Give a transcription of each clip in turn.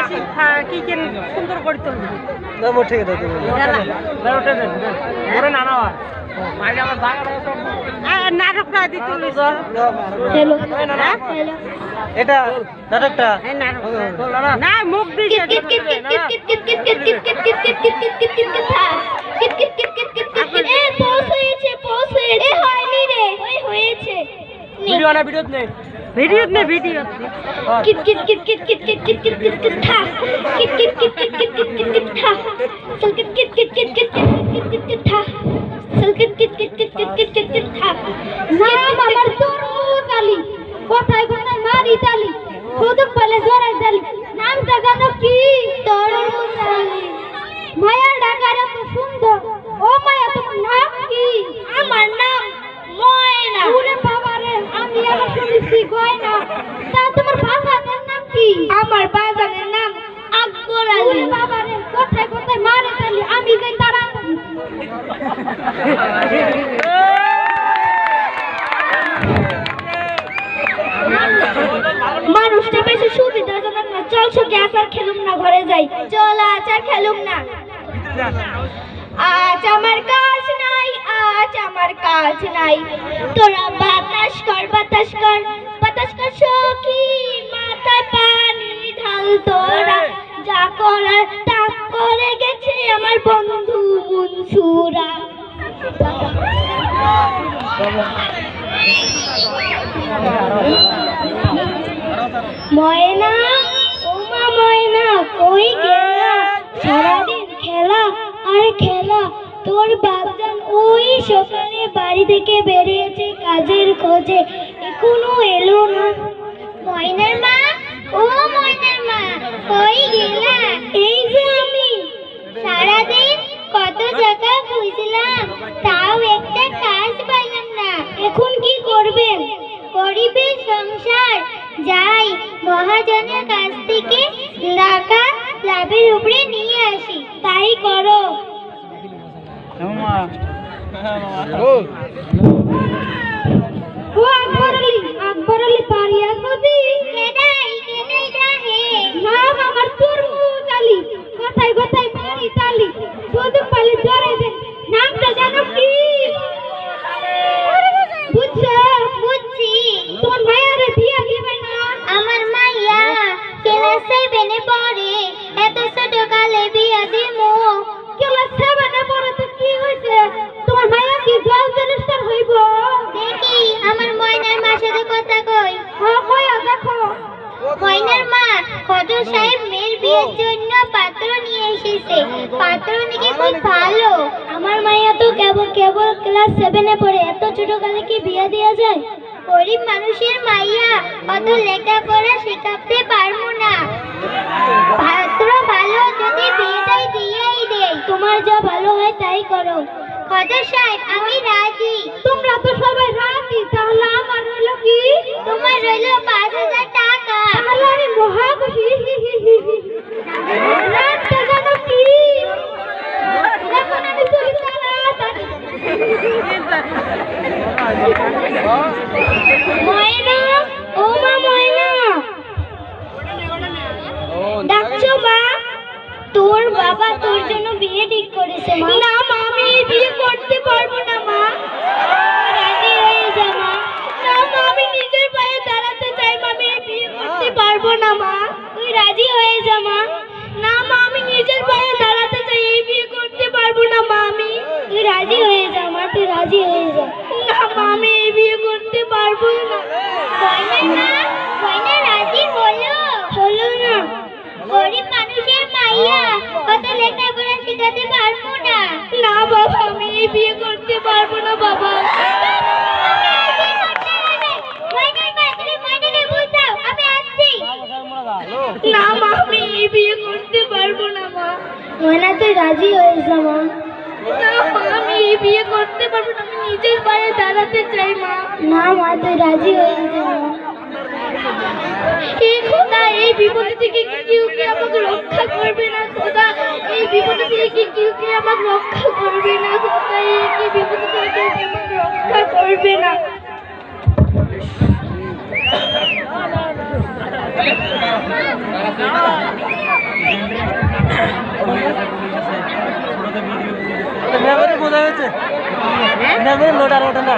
বেশি কি কেন সুন্দর করে তুলবে না মোট ঠিক আছে নাটকটা দিতে হ্যালো এটা নাটকটা না মুখ দিয়ে ভিডিও নে ভিডিও কোথায় কোথায় মারি তালি শুধু বলে জোরাই তালি নামটা জানো কি তরমুজ আলী মায়া ডাকার এত সুন্দর ও মায়া তোমার নাম কি আমার নাম ময়না ওরে বাবা রে আমি আবার শুনেছি গয়না তা তোমার বাজানের নাম কি আমার বাজানের নাম আকবর আলী ওরে বাবা রে কোথায় কোথায় মারি তালি আমি যাই তারা মানুষটা বেশি সুবিধাজনক না চল সকে আচার খেলুম না ঘরে যাই চল আচার খেলুম না আজ আমার কাজ নাই তোরা বাতাস কর সখী মাথায় পানি ঢাল তোরা যা করার তা করে গেছে আমার বন্ধু মনসুরা ময়না ওমা ময়না কই গেলা সারাদিন খেলা আর খেলা তোর বাপজান ওই সকালে বাড়ি থেকে বেরিয়েছে কাজের খোঁজে এখনো এলো না ময়নার মা ও ময়নার মা কই গেলা এই যে আমি সারাদিন কত জায়গা খুঁজলাম তাও একটা কাজ পাইলাম না এখন কি করবেন গরিবের সংসার যাই মহাজনের কাছ থেকে টাকা লাভের উপরে নিয়ে আসি তাই করো ও আকবর আলী পারিয়া সদি কেদাই যাহে নাম আমার তরমুজ আলী কোথায় কোথায় মারি তালি শুধু পালে জোরে দেন নামটা জানো কি বুঝছি তোমার মায়ের বিয়ে দিবে না আমার মাইয়া ক্লাস 7 এ পড়ে এত ছোট কালে বিয়ে দিমু ক্লাস 7 এ পড়ে তো কি হইছে তোমার মাইয়া কি জল জলিস্টার হইব দেখি আমার ময়নার মার সাথে কথা কই কইয়া দেখো ময়নার মা কত সাহেব মেয়ের বিয়ের জন্য পাত্র নিয়ে এসেছে পাত্র নাকি খুব ভালো আমার মাইয়া তো কেবল ক্লাস 7 এ পড়ে এত ছোট কালে কি বিয়ে দেওয়া যায় গরিব মানুষের মাইয়া অত লেখাপড়া শেখাতে পারবো না পাত্র ভালো যদি বিয়েটাই দিয়েই দেয় তোমার যা ভালো হয় তাই করো কত সাহেব আমি রাজি তোমরা তো সবাই রাজি তাহলে আমার হলো কি তোমার হলো 5000 টাকা তাহলে আমি মহা খুশি রাতটা জানো কি এখন আমি চলি তাড়াতাড়ি ময়না ও মা ময়না ডাকছো মা তোর বাবা তোর জন্য বিয়ে ঠিক করেছে মা না মা আমি বিয়ে করতে পারবো না মা রাজি হয়ে যা মা না মা আমি নিজের পায়ে দাঁড়াতে চাই মা আমি বিয়ে করতে পারবো না মা তুই রাজি হয়ে যা মা না মা আমি নিজের পায়ে দাঁড়াতে চাই এই বিয়ে করতে পারবো না মা আমি তুই রাজি হয়ে যা মা তুই রাজি হয়ে যা না মা আমি এই বিয়ে করতে পারবো না কয়না রাজি হলো না গরিব মানুষের মাইয়া কত লেখাপড়া শেখাতে পারবো না না বাবা আমি এই বিয়ে করতে পারবো না বাবা না মা আমি এই বিয়ে করতে পারবো না মা ময়না তুই রাজি হয়ে যা মা না মা আমি এই বিয়ে করতে পারবো না আমি নিজের পায়ে দাঁড়াতে চাই মা না মা তুই রাজি হয়ে যা মা খোদা এই বিপদ থেকে কেউ কি আমাকে রক্ষা করবে না খোদা এই বিপদ থেকে কেউ কি আমাকে রক্ষা করবে না খোদা এই বিপদ থেকে কেউ আমাকে রক্ষা করবে না মজা হয়েছে না বলে লোড আর ওঠে না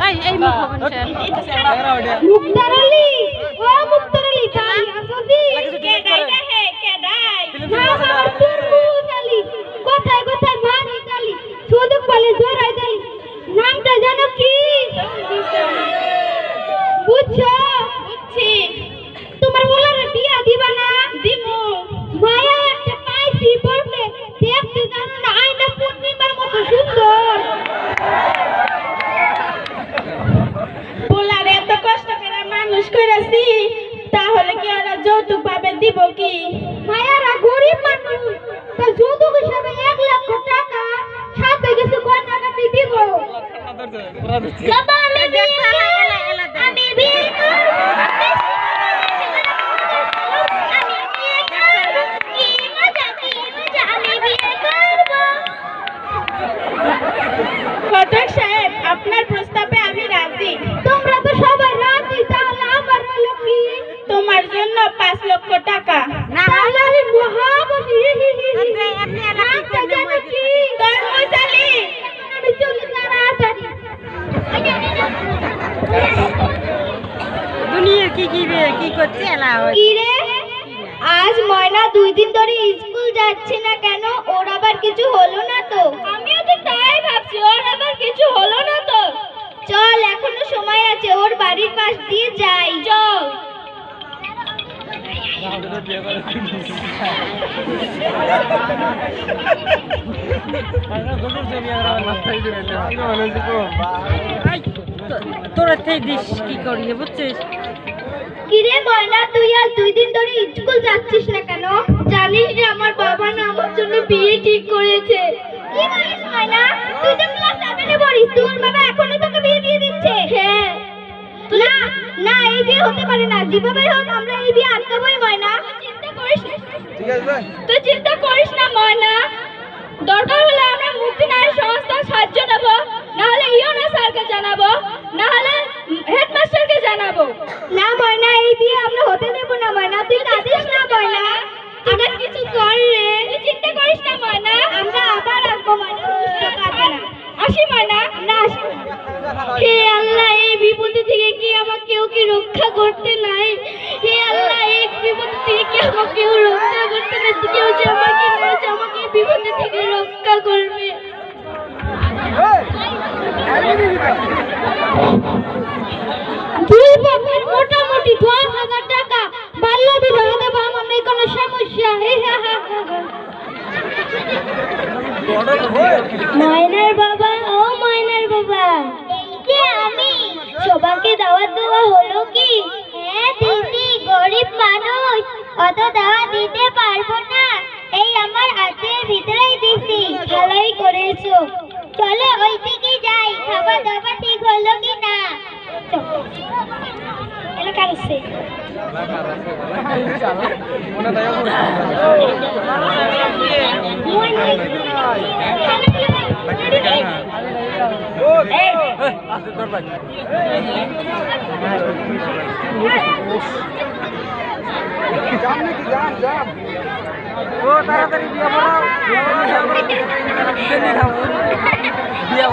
এই মুখ হবেন মুক্তার আলী ও মুক্তার আলী ভাই আসবি কে গাইতা হে কে দাই না আমার তুরমুজ আলী কোথায় কোথায় ভানি আলী শুধু বলে জোরাই আলী নামটা জানো কি বুঝছো বুঝছি তোমার ওলারে বিয়া দিবা না দিমু মায়া একটা পাইছি পড়তে দেখতে জানো না আয়না পূর্ণিমার মতো সুন্দর পোলারে এত কষ্ট করে মানুষ করেছি তাহলে কি ওরা যৌতুক ভাবে দিব কি মায়ারা গরিব মানুষ তা যৌতুক হিসাবে 1 লক্ষ টাকা সাথে কিছু গয়নাগাটি দিব বাবা আমি বিয়ে করব আমি বিয়ে করব আমি বিয়ে করব ঘটক সাহেব আপনার প্রস্তাবে আমি রাজি তোমরা তো সবাই রাজি তাহলে আমার হলো কি তোমার জন্য 5 লক্ষ টাকা না তাহলে আমি মহাবশী আপনি এলাকা কি করবেন তরমুজ আলী আমি চলে তাড়াতাড়ি দুনিয়ার কি করছে এলা কি রে আজ ময়না 2 দিন ধরে স্কুল যাচ্ছে না কেন ওর আবার কিছু হলো না তো আমিও তো তাই ভাবছি ওর আবার কিছু হলো না তো চল এখনো সময় আছে ওর বাড়ির পাশ দিয়ে যাই চল তোরা থেকে দিস কি করবি বুঝছিস কিরে ময়না তুই আর 2 দিন ধরে স্কুল যাচ্ছিস না কেন জানিস যে আমার বাবা না আমার জন্য বিয়ে ঠিক করেছে কি বলিস ময়না তুই তো ক্লাস 7 এ পড়িস তোর বাবা এখনো তোকে বিয়ে দিয়ে দিচ্ছে হ্যাঁ না না এই বিয়ে হতে পারে না যেভাবে হোক আমরা এই বিয়ে আটকাবোই ময়না চিন্তা করিস না ঠিক আছে তুই চিন্তা করিস না ময়না দরকার হলে আমরা মুক্তি নারী সংস্থার সাহায্য নেব না হলে ইওনা স্যারকে জানাবো না হলে হেডমাস্টারকে জানাবো না ময়না এই বিয়ে আমরা হতে দেব না ময়না তুই কাঁদিস না ময়না আমরা কিছু কর রে তুই চিন্তা করিস না ময়না আমরা আবার আসবো ময়না তুই কাঁদে না আসি ময়না আমরা আসি হে আল্লাহ এই বিপদ থেকে কি আমাকে কেউ কি রক্ষা করতে নাই হে আল্লাহ এই বিপদ থেকে কি আমাকে কেউ রক্ষা করতে নাই কেউ যে আমাকে এই বিপদ থেকে রক্ষা করবে দুই পক্ষের মোটামুটি 10,000 টাকা বাল্য বিবাহ দেবো আমার নেই কোনো সমস্যা ময়নার বাবা ও ময়নার বাবা এই যে আমি সবাইকে দাওয়াত দেওয়া হলো কি হ্যাঁ দিদি গরিব মানুষ অত দাওয়াত দিতে পারবো না এই আমার হাতের ভিতরেই দিছি ভালোই করেছো চলো ওই দিকে যাই খাবার দাবার ঠিক হলো কি না এলাকার আছে ও তাড়াতাড়ি বিয়ে করাও বিয়ে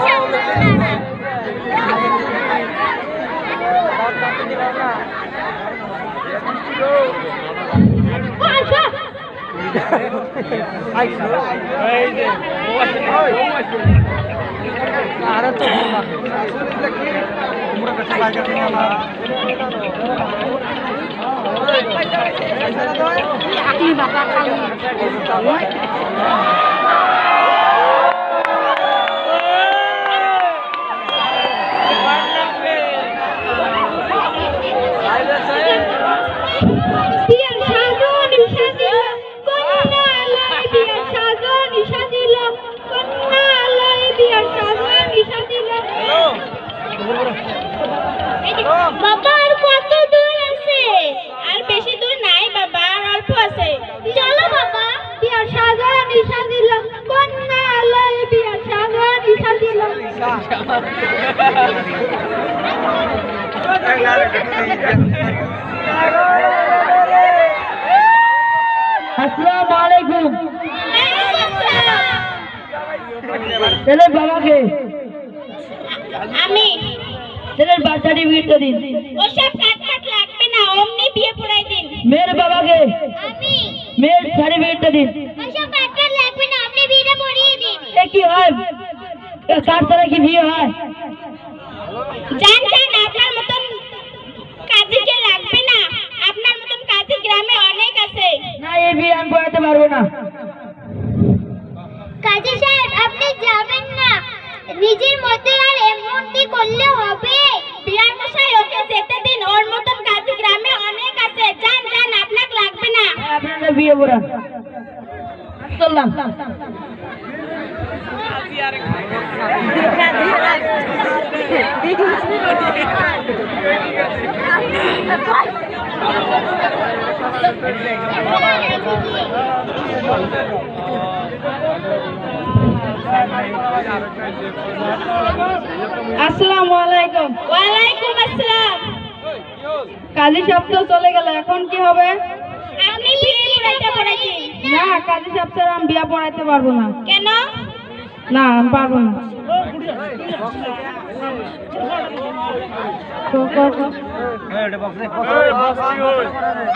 আরে তো আপনি বাবা খালি বাবা আর কত দূর আছে আর বেশি দূর নাই বাবা আর অল্প আছে চলো বাবা বিয়ার সাগর নিশা দিল কন্যা আলাই বিয়ার সাগর নিশা দিল আসসালামু আলাইকুম। ছেলের বাবাকে আমি ছেলের বার্থ সার্টিফিকেটটা দিন। ওসব কাট লাগবে না, অমনি বিয়ে পড়াই দিন। মেয়ের বাবাকে আমি মেয়ের সার্টিফিকেটটা দিন। ওসব কাটকাট লাগবে না, আপনি বিয়েটা পড়িয়ে দিন। এ কি হয়? কার দ্বারা কি বিয়ে হয়? জান আপনার মতন কাজীকে লাগবে না, আপনার মতন কাজী গ্রামে অনেক আছে। না, এই বিয়ে আমি পড়াতে পারবো না। কাজী সাহেব আপনি যাবেন না, নিজের মধ্যে আর এমনটি করলে হবে? বিয়ার মশাই ওকে যেতে দিন, ওর মতন কাজী গ্রামে অনেক আছে। জান আপনাকে লাগবে না। আপনারা বিয়ে পড়ান। চললাম। আসসালামু আলাইকুম। ওয়ালাইকুম আসসালাম। কাজী সাহেব তো চলে গেল, এখন কি হবে? আপনি বিয়ে পড়াই দিন। না, কাজী সাহেব স্যার আমি বিয়ে পড়াইতে পারবো না। কেন? না, আমি পারবো না।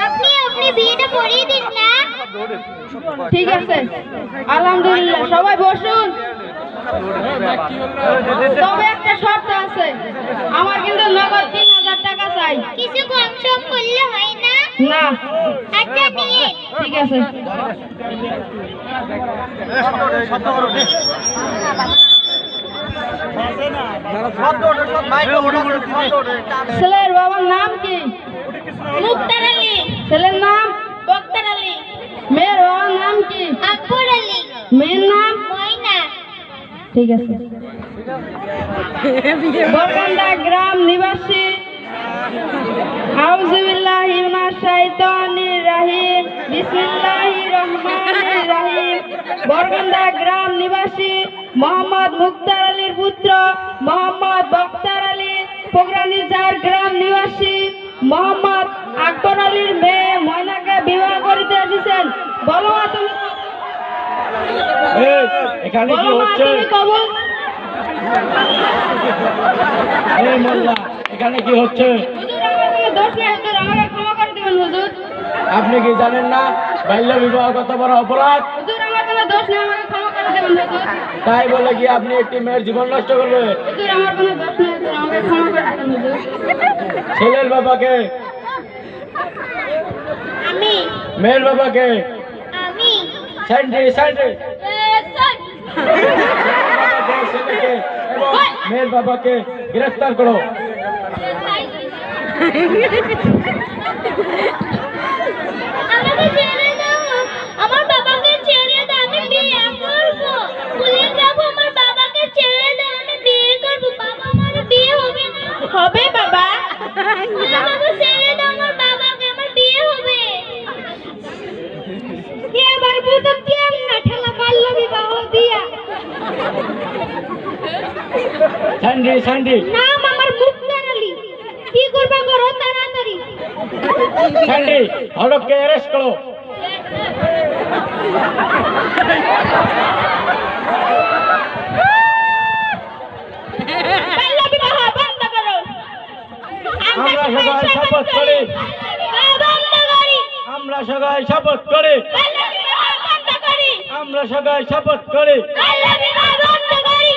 আপনি বিয়েটা পড়িয়ে দিন না। ঠিক আছে, আলহামদুলিল্লাহ। সবাই বসুন। তবে একটা শর্ত আছে, আমার কিন্তু নগদ 3000 টাকা চাই। কিছু কম সম করলে হয় না? না। আচ্ছা নিয়ে ঠিক আছে। ছেলের বাবার নাম কি? মুক্তার আলী। ছেলের নাম? বক্তার আলী। মেয়ের বাবার নাম কি? আকবর আলী। মেয়ের নাম? ময়না। ঠিক আছে। বরকান্দা গ্রাম নিবাসী। আউযুবিল্লাহি মিনাশ শাইতানির রাজিম। বিসমিল্লাহির রহমানির রহিম। বরকান্দা গ্রাম নিবাসী মোহাম্মদ মুক্তার আলীর পুত্র মোহাম্মদ বক্তার আলী, পোগরানিজার গ্রাম নিবাসী মোহাম্মদ আকবর আলীর মেয়ে ময়নাকে বিবাহ করিতে এসেছেন। বলো মা তুমি, এখানে কি বলো মা হচ্ছে? তুমি কবুল। এই মোল্লা, এখানে কি হচ্ছে? হুজুর আমার কোনো দোষ নেই, হুজুর আমাকে ক্ষমা করে দিবেন হুজুর। আপনি কি জানেন না বাল্য বিবাহ কত বড় অপরাধ? হুজুর আমার কোনো দোষ নেই, আমাকে ক্ষমা করে দিবেন হুজুর। তাই বলে কি আপনি একটি মেয়ের জীবন নষ্ট করবেন? হুজুর আমার কোনো দোষ নেই, হুজুর আমাকে ক্ষমা করে দিবেন হুজুর। ছেলের বাবাকে, আমি মেয়ের বাবাকে আমি সেন্ট্রি ছেলেকে এবং মেয়ের বাবাকে গ্রেফতার করো। আমাকে ছেড়ে দাও, আমার বাবাকে ছেড়ে দাও, আমি বিয়ে করব। ভুলে যাবো, আমার বাবাকে ছেড়ে দাও, আমি বিয়ে করব। বাবা আমার বিয়ে হবে না। হবে বাবা। বাবা ছেড়ে দাও আমার বাবাকে, আমার বিয়ে হবে। এবার বুঝো কেমন ঠেলা বাল্য বিবাহ দিয়া। সেন্ট্রি নাম আমার মুক্তার আলী। কি করবা করো তাড়াতাড়ি। সেন্ট্রি হলককে অ্যারেস্ট করো। বাল্য বিবাহ বন্ধ করো। আমরা সবাই শপথ করি, বন্ধ করি। আমরা সবাই শপথ করি, বাল্য বিবাহ বন্ধ করি। আমরা সবাই শপথ করি। বন্ধ করি।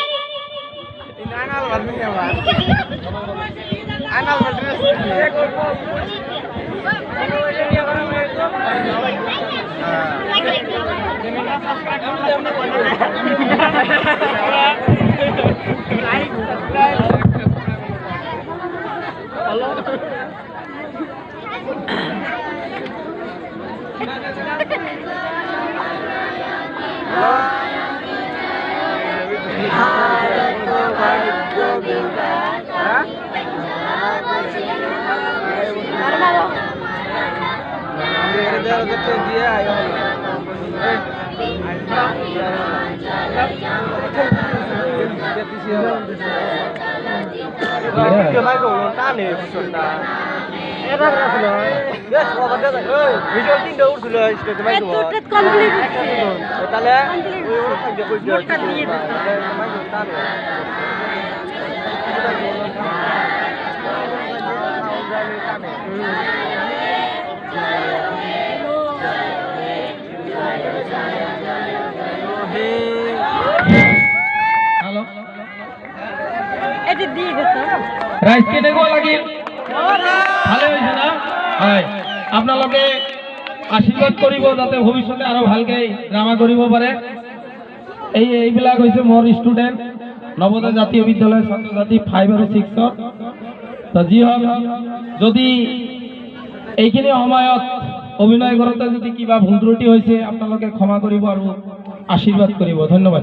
দিয়ে তোরটা কমপ্লিট ভোটটা দিয়ে দে। হ্যালো এটা দিয়ে দে তো। রাইস কেটে গো লাগিল ভালো হয়েছে না হয় আপনালোকে আশীর্বাদ কৰিব যাতে ভৱিষ্যতে আৰু ভালকে ড্ৰামা কৰিব পাৰে এইবিলাক হৈছে মোৰ ষ্টুডেণ্ট নৱোদয় জাতীয় বিদ্যালয় ছাত্ৰ ছাত্ৰী 5 আৰু 6 তো যি হওক যদি এইখিনি সময়ত অভিনয় কৰোঁতে যদি কিবা ভুল ত্ৰুটি হৈছে আপোনালোকে ক্ষমা কৰিব আৰু আশীৰ্বাদ কৰিব ধন্যবাদ